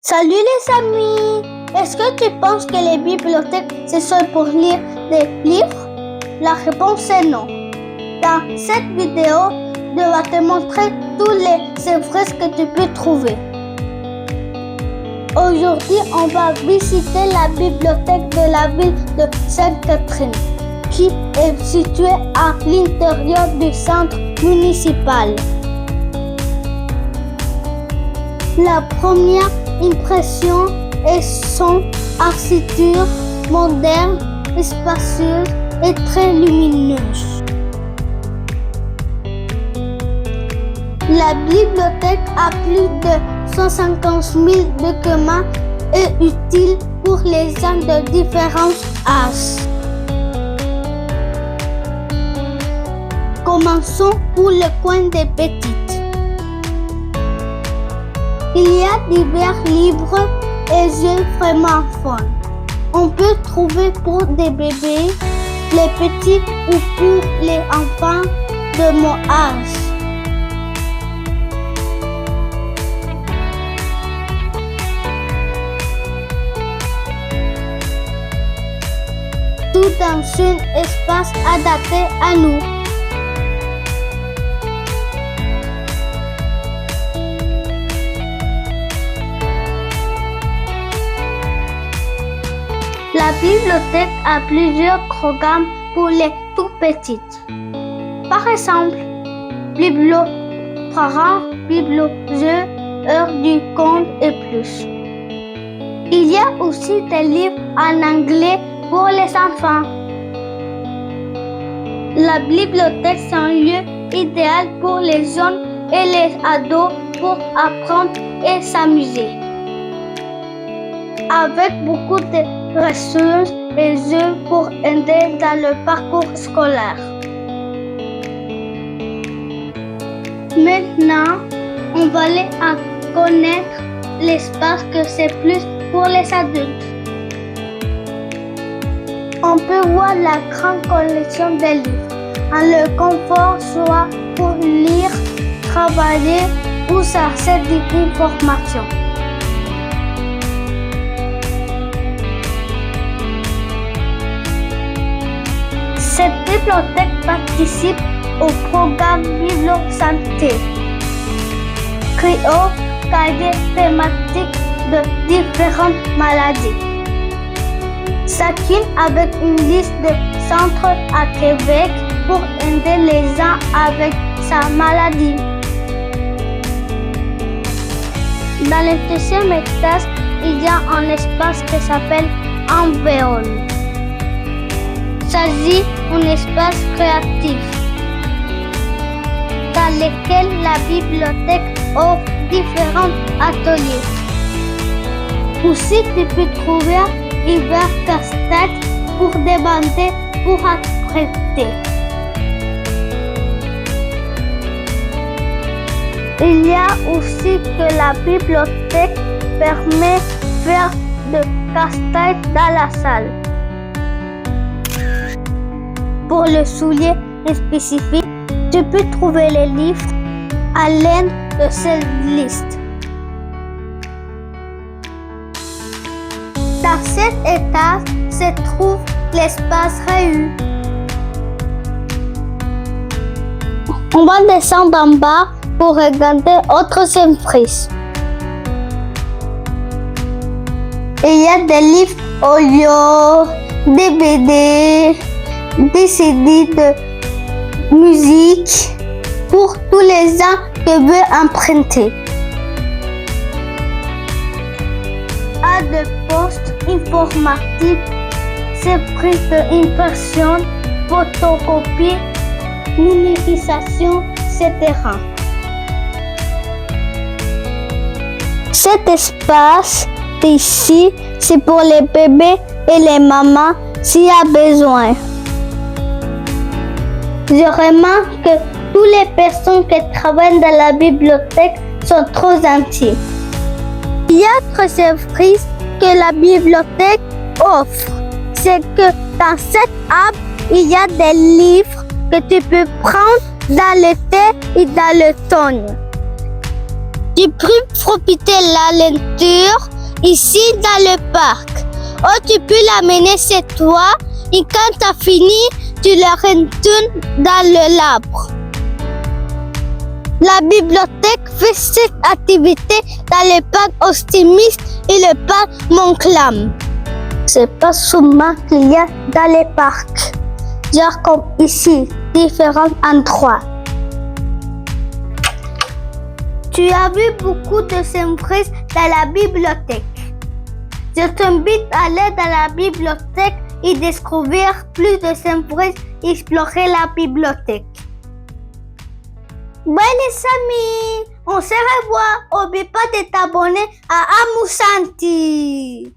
Salut les amis! Est-ce que tu penses que les bibliothèques c'est seul pour lire des livres? La réponse est non. Dans cette vidéo, je vais te montrer tous les œuvres que tu peux trouver. Aujourd'hui, on va visiter la bibliothèque de la ville de Sainte-Catherine, qui est située à l'intérieur du centre municipal. La première impression est son architecture moderne, spacieuse et très lumineuse. La bibliothèque a plus de 150 000 documents et utiles pour les gens de différents âges. Commençons pour le coin des petites. Il y a divers livres et jeux vraiment fun. On peut trouver pour des bébés, les petits ou pour les enfants de mon âge. Tout dans un espace adapté à nous. La bibliothèque a plusieurs programmes pour les tout petites. Par exemple, Biblo-parents, Biblo-jeux, heure du conte et plus. Il y a aussi des livres en anglais pour les enfants. La bibliothèque est un lieu idéal pour les jeunes et les ados pour apprendre et s'amuser. Avec beaucoup de ressources et jeux pour aider dans le parcours scolaire. Maintenant, on va aller à connaître l'espace que c'est plus pour les adultes. On peut voir la grande collection de livres, en le confort soit pour lire, travailler ou chercher des informations. Cette bibliothèque participe au programme Biblo-Santé, créant cahiers thématiques de différentes maladies. Chacune avec une liste de centres à Québec pour aider les gens avec sa maladie. Dans le deuxième étage, il y a un espace qui s'appelle Envéol. Il s'agit d'un espace créatif dans lequel la bibliothèque offre différents ateliers. Aussi, tu peux trouver divers casse-têtes pour demander pour apprêter. Il y a aussi que la bibliothèque permet de faire de casse-têtes dans la salle. Pour le soulier spécifique, tu peux trouver les livres à l'aide de cette liste. Dans cet étage se trouve l'espace Réu. On va descendre en bas pour regarder autres surprises. Il y a des livres audio, des BD, des CD de musique pour tous les gens qui veulent emprunter. À de postes informatifs, surprises d'impression, photocopie, numérisation, etc. Cet espace ici, c'est pour les bébés et les mamans s'il y a besoin. Je remarque que toutes les personnes qui travaillent dans la bibliothèque sont trop gentilles. Il y a autre surprise que la bibliothèque offre. C'est que dans cette app, il y a des livres que tu peux prendre dans l'été et dans l'automne. Tu peux profiter de la lecture ici dans le parc. Oh, tu peux l'amener chez toi et quand tu as fini, tu le retournes dans l'arbre. La bibliothèque fait cette activité dans le parc Optimiste et le parc Montcalm. C'est pas souvent qu'il y a dans les parcs, genre comme ici, différents endroits. Tu as vu beaucoup de surprises dans la bibliothèque. Je t'invite à aller dans la bibliothèque et découvrir plus de surprises et explorer la bibliothèque. Bye les amis, on se revoit. N'oublie pas de t'abonner à Amusanti.